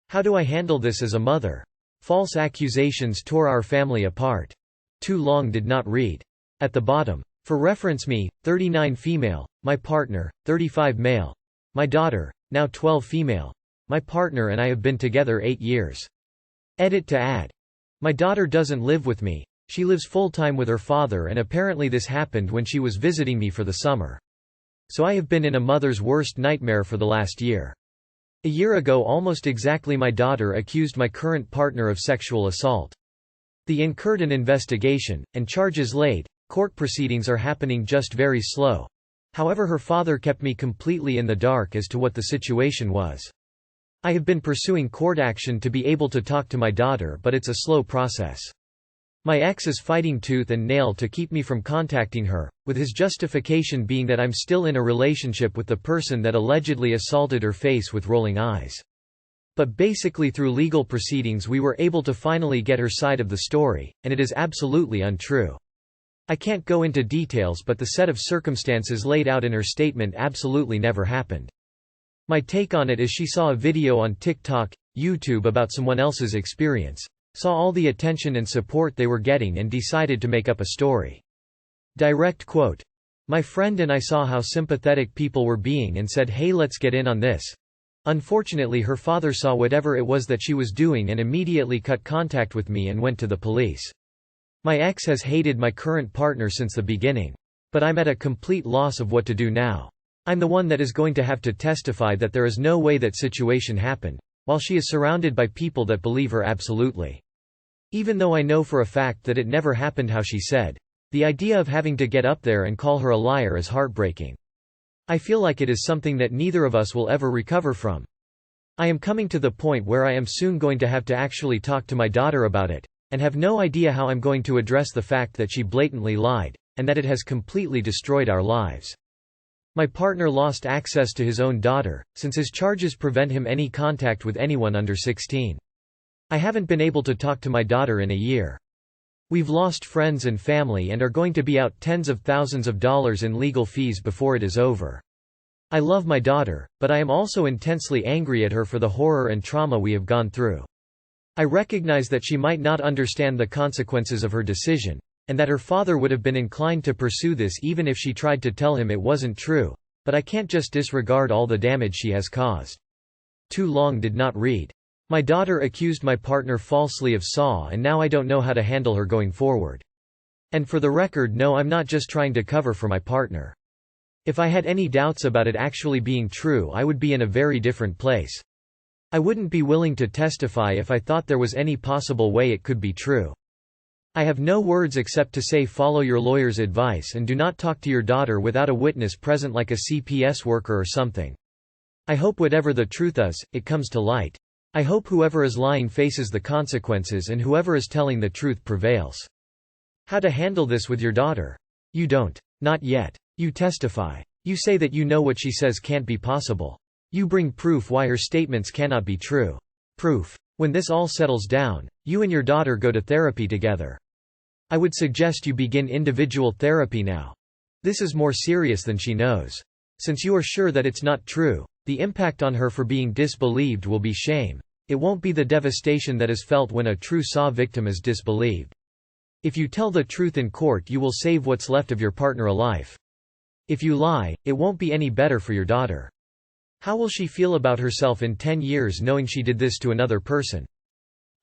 How do I handle this as a mother? False accusations tore our family apart. Too long did not read. At the bottom. For reference me, 39 female, my partner, 35 male. My daughter, now 12 female. My partner and I have been together 8 years. Edit to add. My daughter doesn't live with me. She lives full-time with her father, and apparently this happened when she was visiting me for the summer. So I have been in a mother's worst nightmare for the last year. A year ago almost exactly my daughter accused my current partner of sexual assault. They incurred an investigation, and charges laid. Court proceedings are happening just very slow. However, her father kept me completely in the dark as to what the situation was. I have been pursuing court action to be able to talk to my daughter, but it's a slow process. My ex is fighting tooth and nail to keep me from contacting her, with his justification being that I'm still in a relationship with the person that allegedly assaulted her, face with rolling eyes. But basically through legal proceedings we were able to finally get her side of the story, and it is absolutely untrue. I can't go into details, but the set of circumstances laid out in her statement absolutely never happened. My take on it is she saw a video on TikTok, YouTube about someone else's experience, saw all the attention and support they were getting and decided to make up a story. Direct quote. My friend and I saw how sympathetic people were being and said, hey, let's get in on this. Unfortunately, her father saw whatever it was that she was doing and immediately cut contact with me and went to the police. My ex has hated my current partner since the beginning. But I'm at a complete loss of what to do now. I'm the one that is going to have to testify that there is no way that situation happened, while she is surrounded by people that believe her absolutely. Even though I know for a fact that it never happened how she said, the idea of having to get up there and call her a liar is heartbreaking. I feel like it is something that neither of us will ever recover from. I am coming to the point where I am soon going to have to actually talk to my daughter about it, and have no idea how I'm going to address the fact that she blatantly lied, and that it has completely destroyed our lives. My partner lost access to his own daughter, since his charges prevent him any contact with anyone under 16. I haven't been able to talk to my daughter in a year. We've lost friends and family and are going to be out tens of thousands of dollars in legal fees before it is over. I love my daughter, but I am also intensely angry at her for the horror and trauma we have gone through. I recognize that she might not understand the consequences of her decision, and that her father would have been inclined to pursue this even if she tried to tell him it wasn't true, but I can't just disregard all the damage she has caused. Too long did not read. My daughter accused my partner falsely of SAW, and now I don't know how to handle her going forward. And for the record, no, I'm not just trying to cover for my partner. If I had any doubts about it actually being true, I would be in a very different place. I wouldn't be willing to testify if I thought there was any possible way it could be true. I have no words except to say follow your lawyer's advice and do not talk to your daughter without a witness present, like a CPS worker or something. I hope whatever the truth is, it comes to light. I hope whoever is lying faces the consequences and whoever is telling the truth prevails. How to handle this with your daughter? You don't. Not yet. You testify. You say that you know what she says can't be possible. You bring proof why her statements cannot be true. Proof. When this all settles down, you and your daughter go to therapy together. I would suggest you begin individual therapy now. This is more serious than she knows. Since you are sure that it's not true, the impact on her for being disbelieved will be shame. It won't be the devastation that is felt when a true SAW victim is disbelieved. If you tell the truth in court, you will save what's left of your partner a life. If you lie, it won't be any better for your daughter. How will she feel about herself in 10 years knowing she did this to another person?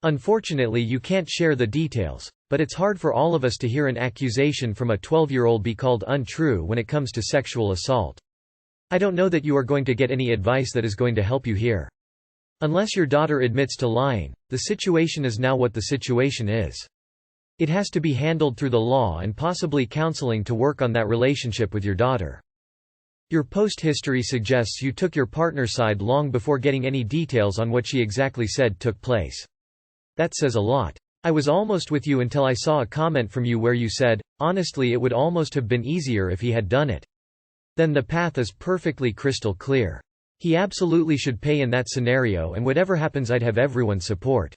Unfortunately, you can't share the details, but it's hard for all of us to hear an accusation from a 12-year-old be called untrue when it comes to sexual assault. I don't know that you are going to get any advice that is going to help you here. Unless your daughter admits to lying, the situation is now what the situation is. It has to be handled through the law and possibly counseling to work on that relationship with your daughter. Your post history suggests you took your partner's side long before getting any details on what she exactly said took place. That says a lot. I was almost with you until I saw a comment from you where you said, honestly, it would almost have been easier if he had done it. Then the path is perfectly crystal clear. He absolutely should pay in that scenario, and whatever happens, I'd have everyone's support.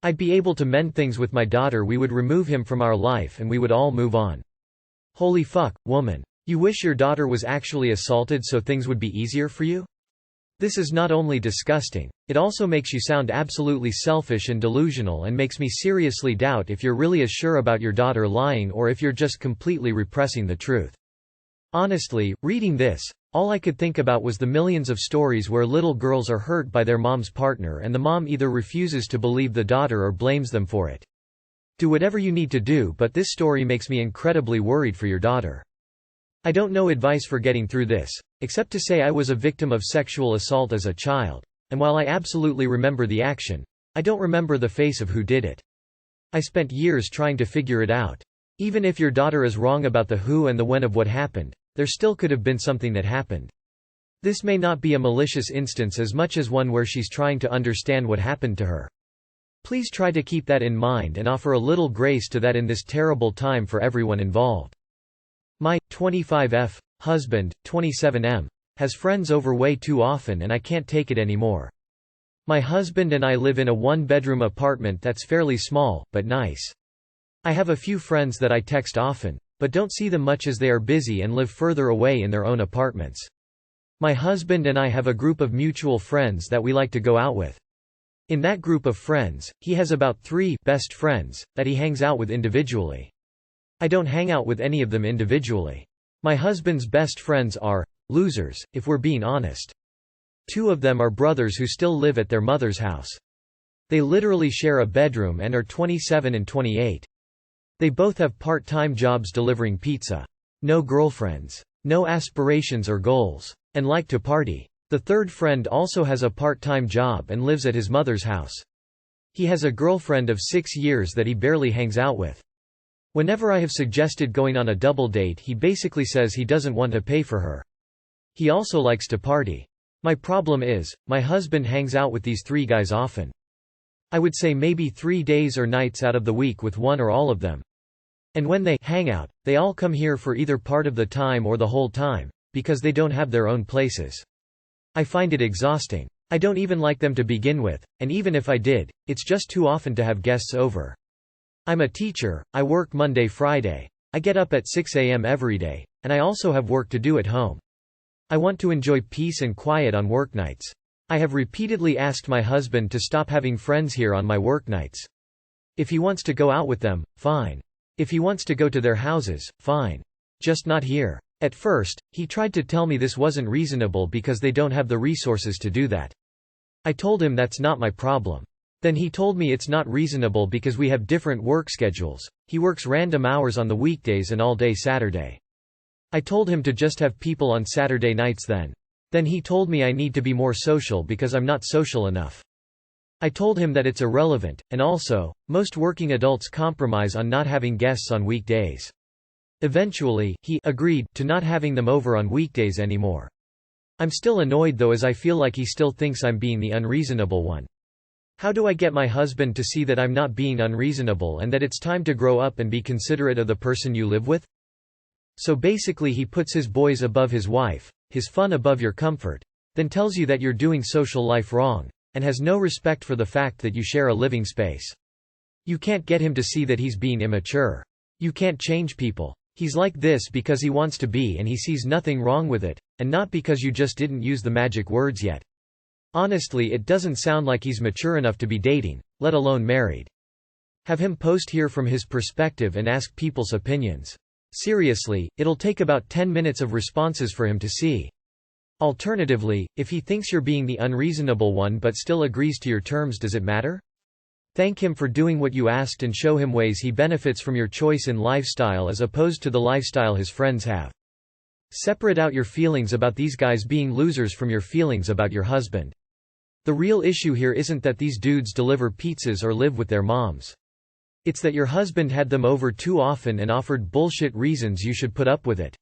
I'd be able to mend things with my daughter, we would remove him from our life, and we would all move on. Holy fuck, woman. You wish your daughter was actually assaulted so things would be easier for you? This is not only disgusting, It also makes you sound absolutely selfish and delusional and makes me seriously doubt if you're really as sure about your daughter lying or if you're just completely repressing the truth. Honestly, reading this, all I could think about was the millions of stories where little girls are hurt by their mom's partner and the mom either refuses to believe the daughter or blames them for it. Do whatever you need to do, but this story makes me incredibly worried for your daughter. I don't know advice for getting through this, except to say I was a victim of sexual assault as a child, and while I absolutely remember the action, I don't remember the face of who did it. I spent years trying to figure it out. Even if your daughter is wrong about the who and the when of what happened, there still could have been something that happened. This may not be a malicious instance as much as one where she's trying to understand what happened to her. Please try to keep that in mind and offer a little grace to that in this terrible time for everyone involved. My 25F husband, 27M, has friends over way too often and I can't take it anymore. My husband and I live in a one-bedroom apartment that's fairly small, but nice. I have a few friends that I text often, but don't see them much as they are busy and live further away in their own apartments. My husband and I have a group of mutual friends that we like to go out with. In that group of friends, he has about 3 best friends that he hangs out with individually. I don't hang out with any of them individually. My husband's best friends are losers, if we're being honest. 2 of them are brothers who still live at their mother's house. They literally share a bedroom and are 27 and 28. They both have part-time jobs delivering pizza. No girlfriends. No aspirations or goals. And like to party. The 3rd friend also has a part-time job and lives at his mother's house. He has a girlfriend of 6 years that he barely hangs out with. Whenever I have suggested going on a double date, he basically says he doesn't want to pay for her. He also likes to party. My problem is, my husband hangs out with these 3 guys often. I would say maybe 3 days or nights out of the week with one or all of them. And when they hang out, they all come here for either part of the time or the whole time, because they don't have their own places. I find it exhausting. I don't even like them to begin with, and even if I did, it's just too often to have guests over. I'm a teacher, I work Monday-Friday. I get up at 6 a.m. every day, and I also have work to do at home. I want to enjoy peace and quiet on work nights. I have repeatedly asked my husband to stop having friends here on my work nights. If he wants to go out with them, fine. If he wants to go to their houses, fine. Just not here. At first, he tried to tell me this wasn't reasonable because they don't have the resources to do that. I told him that's not my problem. Then he told me it's not reasonable because we have different work schedules. He works random hours on the weekdays and all day Saturday. I told him to just have people on Saturday nights then. Then he told me I need to be more social because I'm not social enough. I told him that it's irrelevant, and also, most working adults compromise on not having guests on weekdays. Eventually, he agreed to not having them over on weekdays anymore. I'm still annoyed though, as I feel like he still thinks I'm being the unreasonable one. How do I get my husband to see that I'm not being unreasonable and that it's time to grow up and be considerate of the person you live with? So basically he puts his boys above his wife, his fun above your comfort, then tells you that you're doing social life wrong, and has no respect for the fact that you share a living space. You can't get him to see that he's being immature. You can't change people. He's like this because he wants to be and he sees nothing wrong with it, and not because you just didn't use the magic words yet. Honestly, it doesn't sound like he's mature enough to be dating, let alone married. Have him post here from his perspective and ask people's opinions. Seriously, it'll take about 10 minutes of responses for him to see. Alternatively, if he thinks you're being the unreasonable one but still agrees to your terms, does it matter? Thank him for doing what you asked and show him ways he benefits from your choice in lifestyle as opposed to the lifestyle his friends have. Separate out your feelings about these guys being losers from your feelings about your husband. The real issue here isn't that these dudes deliver pizzas or live with their moms. It's that your husband had them over too often and offered bullshit reasons you should put up with it.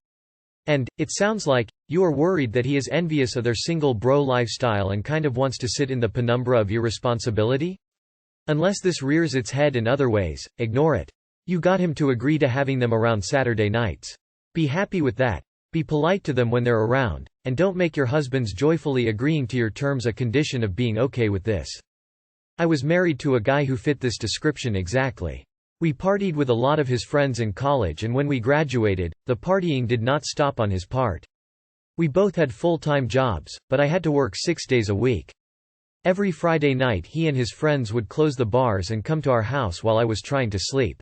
And, it sounds like, you are worried that he is envious of their single bro lifestyle and kind of wants to sit in the penumbra of irresponsibility? Unless this rears its head in other ways, ignore it. You got him to agree to having them around Saturday nights. Be happy with that. Be polite to them when they're around, and don't make your husband's joyfully agreeing to your terms a condition of being okay with this. I was married to a guy who fit this description exactly. We partied with a lot of his friends in college, and when we graduated, the partying did not stop on his part. We both had full-time jobs, but I had to work 6 days a week. Every Friday night he and his friends would close the bars and come to our house while I was trying to sleep.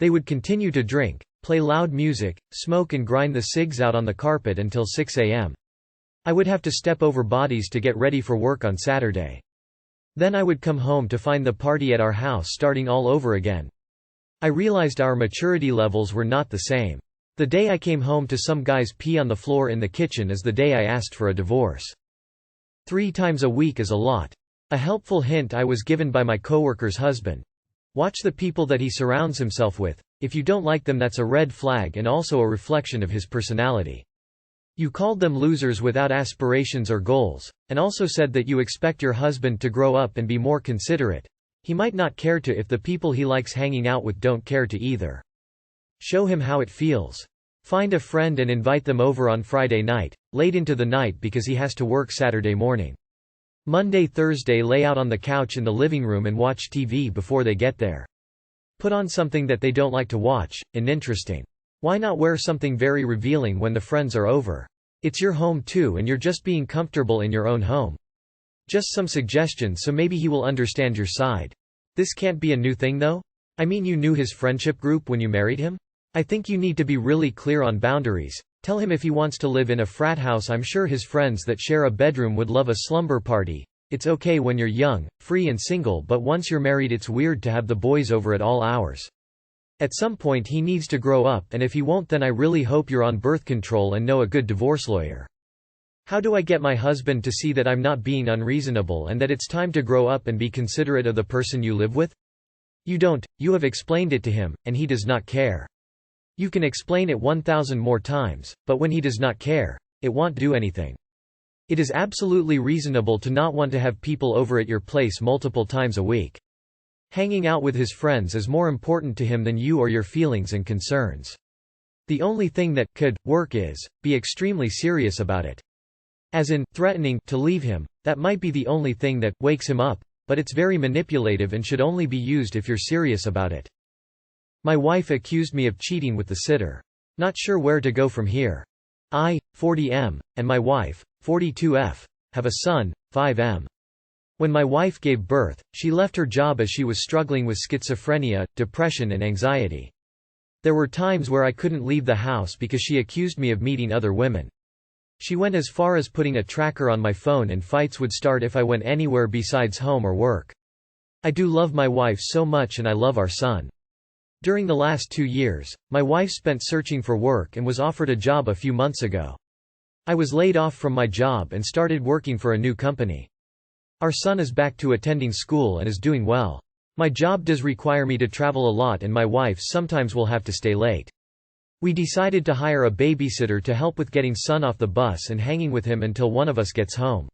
They would continue to drink, play loud music, smoke and grind the cigs out on the carpet until 6 a.m. I would have to step over bodies to get ready for work on Saturday. Then I would come home to find the party at our house starting all over again. I realized our maturity levels were not the same. The day I came home to some guy's pee on the floor in the kitchen is the day I asked for a divorce. 3 times a week is a lot. A helpful hint I was given by my coworker's husband. Watch the people that he surrounds himself with. If you don't like them, that's a red flag and also a reflection of his personality. You called them losers without aspirations or goals, and also said that you expect your husband to grow up and be more considerate. He might not care to if the people he likes hanging out with don't care to either. Show him how it feels. Find a friend and invite them over on Friday night, late into the night because he has to work Saturday morning. Monday, Thursday lay out on the couch in the living room and watch TV before they get there. Put on something that they don't like to watch, and interesting. Why not wear something very revealing when the friends are over? It's your home too and you're just being comfortable in your own home. Just some suggestions so maybe he will understand your side. This can't be a new thing though? I mean, you knew his friendship group when you married him? I think you need to be really clear on boundaries. Tell him if he wants to live in a frat house, I'm sure his friends that share a bedroom would love a slumber party. It's okay when you're young, free and single, but once you're married it's weird to have the boys over at all hours. At some point he needs to grow up, and if he won't then I really hope you're on birth control and know a good divorce lawyer. How do I get my husband to see that I'm not being unreasonable and that it's time to grow up and be considerate of the person you live with? You don't. You have explained it to him, and he does not care. You can explain it 1,000 more times, but when he does not care, it won't do anything. It is absolutely reasonable to not want to have people over at your place multiple times a week. Hanging out with his friends is more important to him than you or your feelings and concerns. The only thing that could work is be extremely serious about it. As in, threatening to leave him. That might be the only thing that wakes him up, but it's very manipulative and should only be used if you're serious about it. My wife accused me of cheating with the sitter. Not sure where to go from here. I, 40M, and my wife, 42F, have a son, 5M. When my wife gave birth, she left her job as she was struggling with schizophrenia, depression and anxiety. There were times where I couldn't leave the house because she accused me of meeting other women. She went as far as putting a tracker on my phone, and fights would start if I went anywhere besides home or work. I do love my wife so much and I love our son. During the last 2 years, my wife spent searching for work and was offered a job a few months ago. I was laid off from my job and started working for a new company. Our son is back to attending school and is doing well. My job does require me to travel a lot and my wife sometimes will have to stay late. We decided to hire a babysitter to help with getting son off the bus and hanging with him until one of us gets home.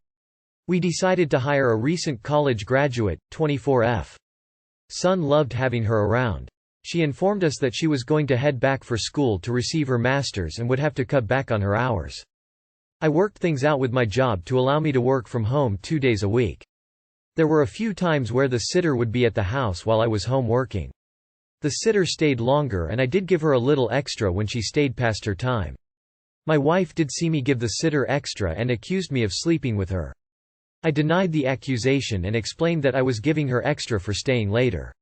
We decided to hire a recent college graduate, 24F. Son loved having her around. She informed us that she was going to head back for school to receive her master's and would have to cut back on her hours. I worked things out with my job to allow me to work from home 2 days a week. There were a few times where the sitter would be at the house while I was home working. The sitter stayed longer and I did give her a little extra when she stayed past her time. My wife did see me give the sitter extra and accused me of sleeping with her. I denied the accusation and explained that I was giving her extra for staying later.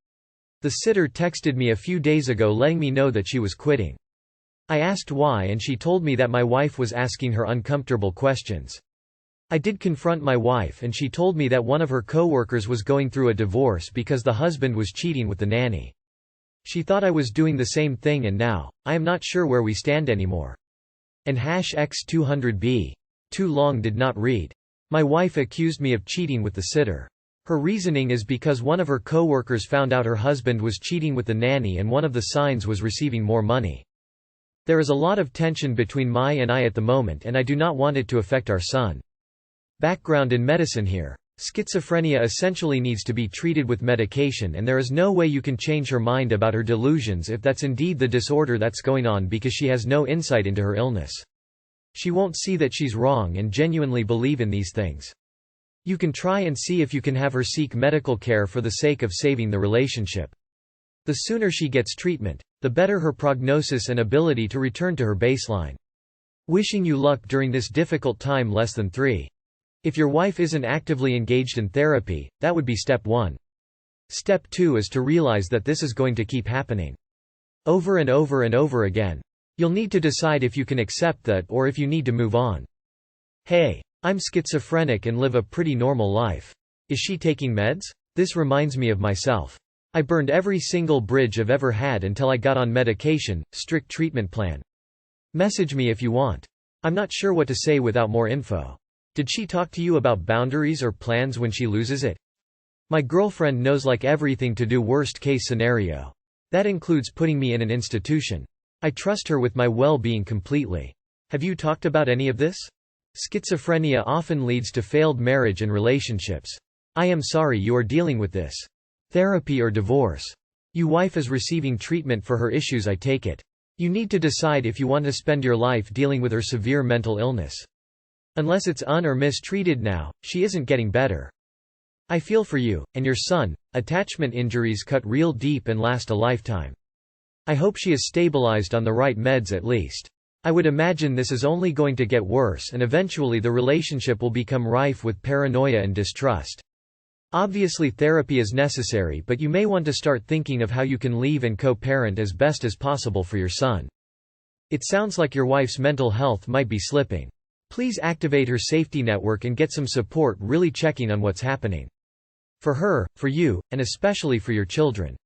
The sitter texted me a few days ago letting me know that she was quitting. I asked why and she told me that my wife was asking her uncomfortable questions. I did confront my wife and she told me that one of her co-workers was going through a divorce because the husband was cheating with the nanny. She thought I was doing the same thing and now, I am not sure where we stand anymore. And #X200B. Too long did not read. My wife accused me of cheating with the sitter. Her reasoning is because one of her co-workers found out her husband was cheating with the nanny and one of the signs was receiving more money. There is a lot of tension between Mai and I at the moment and I do not want it to affect our son. Background in medicine here. Schizophrenia essentially needs to be treated with medication and there is no way you can change her mind about her delusions if that's indeed the disorder that's going on because she has no insight into her illness. She won't see that she's wrong and genuinely believe in these things. You can try and see if you can have her seek medical care for the sake of saving the relationship. The sooner she gets treatment, the better her prognosis and ability to return to her baseline. Wishing you luck during this difficult time. Less than 3. If your wife isn't actively engaged in therapy, that would be step 1. Step 2 is to realize that this is going to keep happening over and over and over again. You'll need to decide if you can accept that or if you need to move on. Hey, I'm schizophrenic and live a pretty normal life. Is she taking meds? This reminds me of myself. I burned every single bridge I've ever had until I got on medication, strict treatment plan. Message me if you want. I'm not sure what to say without more info. Did she talk to you about boundaries or plans when she loses it? My girlfriend knows like everything to do worst case scenario. That includes putting me in an institution. I trust her with my well-being completely. Have you talked about any of this? Schizophrenia often leads to failed marriage and relationships. I am sorry you are dealing with this. Therapy or divorce. Your wife is receiving treatment for her issues, I take it. You need to decide if you want to spend your life dealing with her severe mental illness. Unless it's or mistreated now, she isn't getting better. I feel for you, and your son. Attachment injuries cut real deep and last a lifetime. I hope she is stabilized on the right meds at least. I would imagine this is only going to get worse and eventually the relationship will become rife with paranoia and distrust. Obviously therapy is necessary, but you may want to start thinking of how you can leave and co-parent as best as possible for your son. It sounds like your wife's mental health might be slipping. Please activate her safety network and get some support, really checking on what's happening. For her, for you, and especially for your children.